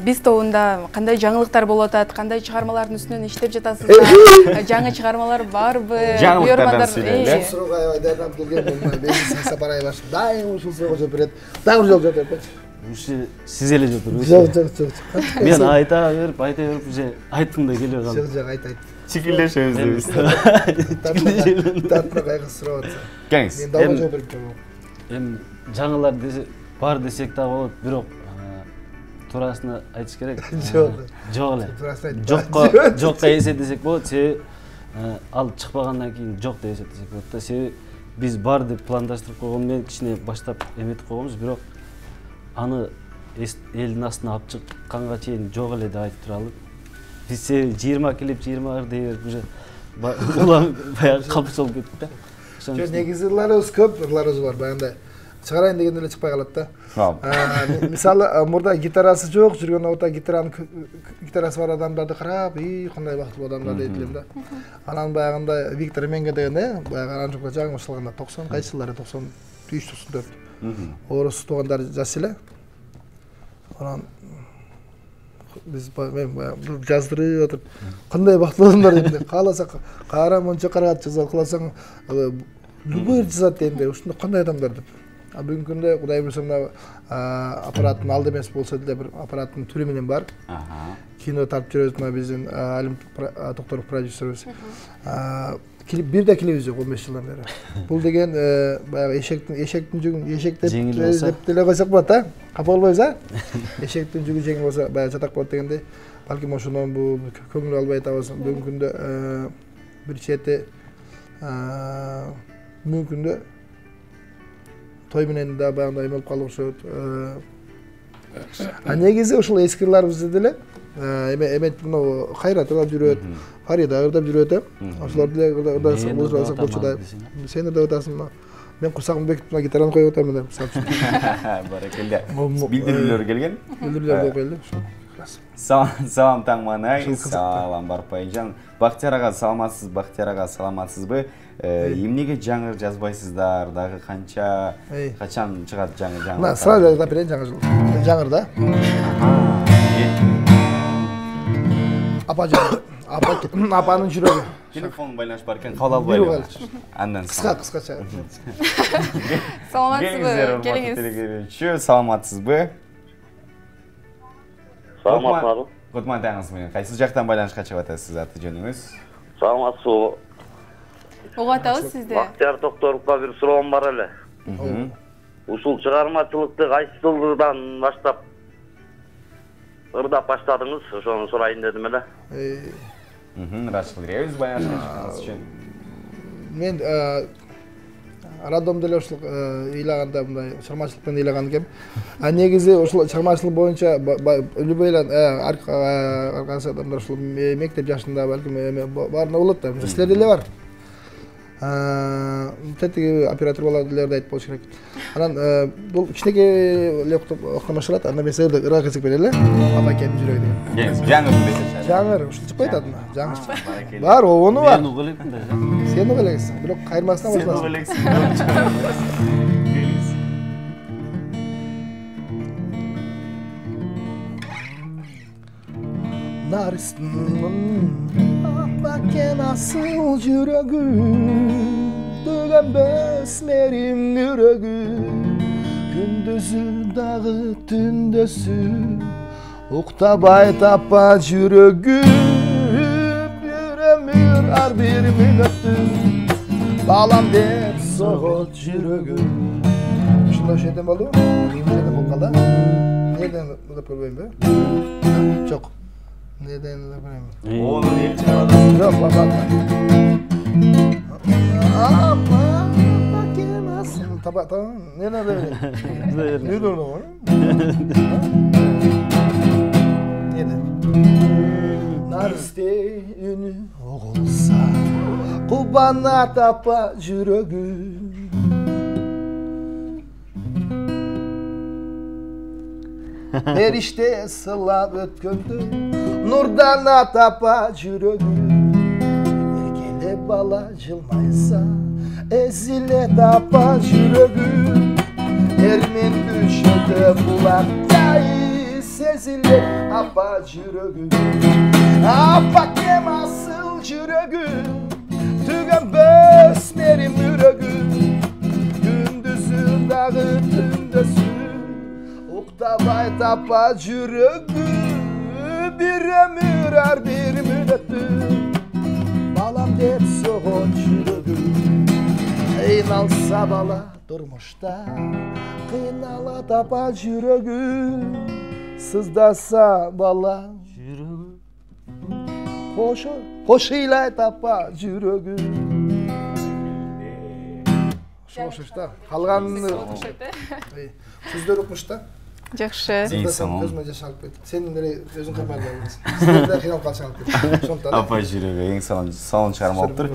Биз тобунда кандай жаңылыктар болуп атат, кандай чыгармалардын үстүнөн иштеп жатасыздар? Жаңы чыгармалар барбы? Жаңылыктардан сүйлөйлү. Суроо айдардан келген мен сапарай баштым. Дайым ушул суроого жооп берет. Дагы жооп берет. Сиз эле жооп бериңиз. Жок. Мен айта берип уже айттым да келип калдым. Жок, айт. Чикилдешебиз дейбиз. Татна кайгы суроо атса. Кеңиз. Мен дагы жооп берип келем. Эми жаңылар бар десек да болот, бирок туурасына айтыш керек. Жок эле. Жокко эсептесек болот, себеби ал чыкпагандан кийин жок деп эсептесек болот да. Себеби биз бар деп пландаштырып койгон менен кичине баштап эметип койгонбуз, бирок аны элдин астына алып чыкканга чейин жок эле деп айтып туралы. Биз 20 клип 20 ыр дей берип уже улам баягы калпыс болуп кеттик да. Жок, негизи ырларыбыз көп, ырларыбыз бар. Баягындай чыгарайын дегенде эле чыкпай калат да. Мисалы, мурда гитарасы жок, жүргөн убакта гитарасы бар адамдарды карап, кандай бактылуу адамдар дейт элем да. Анан баягындай Виктор Менге деген, баягы аранжировка жаңы башталганда 90 кайсы жылдары 93-94. Орус туугандар жаш эле. Анан биз мен жаздырып атып, кандай бактылуу адамдар дейт. Кааласа кара монча карагат жазат, кыласаң любой жазат дейт. Ушундай кандай адамдар деп. Бүгүнкү күндө Кудай буйрса аппараттын алды эмес болсо деле бир аппараттын түрү менен бар. Кино тартып жүрөбүз, мына биздин Алим Токторов продюсерибиз. Бир да клипибиз жок 15 жылдан бери. Бул деген баягы эшектин жүгүн эшектеп деп деле койсок болот, а? Капа болбойбуз, а? Эшектин жүгү жеңил болсо баягы жатак болот дегендей. Балким ошондон бул көңүл албай атабыз. Бүгүнкү күндө бир чети бүгүнкү күндө той менен да баягындай эме болуп калып окшойт. Негизи ушул эски ырларыбызды деле эмет мына Кайрат ырдап жүрөт, Фарида ырдап жүрөт, ошолор деле ырдасак болчу да. Сен ырдап атасың. Мен курсагымды бекитип мына гитараны коюп атам мен. Баракелде. Билдирүүлөр келген. Билдирүүлөр келди. Салам Таңманай, салам Барпайжан. Бактияр ага саламатсыз, Бактияр ага саламатсызбы? Эмнеге жаңы жазбайсыздар? Дагы канча, качан чыгат жаңы? Мына сразу айта берейин жаңы жыл. Жаңыр да. Апа жаңыр. Апанын жүрөгү. Телефон байланыш бар экен, кабыл албайлы. Андан кыскача. Саламатсызбы? Келиңиз. Саламатсызбы? Саламатсызбы? Кутман таңыңыз менен. Кайсы жактан байланышка чыгып атасыз, аты жөнүңүз? Саламатсызбы? Угуп атабыз сизди. Бактияр Токторовго бир суроом бар эле. Ушул чыгармачылыкты кайсы жылдан баштап ырдап баштадыңыз? Ошону сурайын дедим эле. Рашкыл киребиз байланышка чыкканыңыз үчүн. Мен радиомдо эле ушул ыйлаганда мындай чыгармачылык менен ыйлаган экем. Негизи ушул чыгармачылык боюнча любой эле аркасы адамдар ушул мектеп жашында балким баарына болот да. Силерде эле бар. Тетиги оператор болот айтып болуш керек. Анан бул кичинекей эле окуп башталат. Андан мен силерге ырга кесип берели. Апакемдин жүрөгү деген. Жаңыр десечи. Жаңыр, ушул чыкпай атат. Жаңыр. Бар, ону бар. Мен угулепмин да. Сен угулексиң, бирок кайырмасынан башталасың. Сен угулексиң. Naristinin apake nasıl жүрөгү Dögenbes merim yürөгү Gündüzü dağı tündösü Uktabay tapa жүрөгү Yüremir ar bir minöttü Balam dep soğut жүрөгү Şunda şeyden oldu mu? Şeyden oldu kaldı. Nereden da koyayım be? Çok. Neden de koyayım? Onu el çıkaralım. Yok baba. Ama bakemezsin. Tamam. Nereden de öyle? Nereden oldu? Nereden? Nariste ünü olsa Kubana tapa жүрөгү Perişte sılap ötkündü Nurdana tapa жүрөгү Erkele bala jılmaysa ezilет апа жүрөгүм эрмен düşөдө булактай сезилет апа жүрөгүм апа кем асыл жүрөгүм түгөнбөс менин үрөгүм күндүзүн дагы түндөсүн уктабай тапа жүрөгүм bir ömür her bir müddettir balam dep soğuk жүрөгүm кыйналса бала турмушта кыйнала тапа жүрөгүм сыздаса бала жүрөгүм кошуйлай тапа жүрөгүм ошошта калганын сөздөр укмуш да жакшы көзүмө жаш алып кетти сенин деле өзүң кырмайбы силер да кыйналып калышыңар ошондон апа жүрөгү эң сонун чыгарма болуптур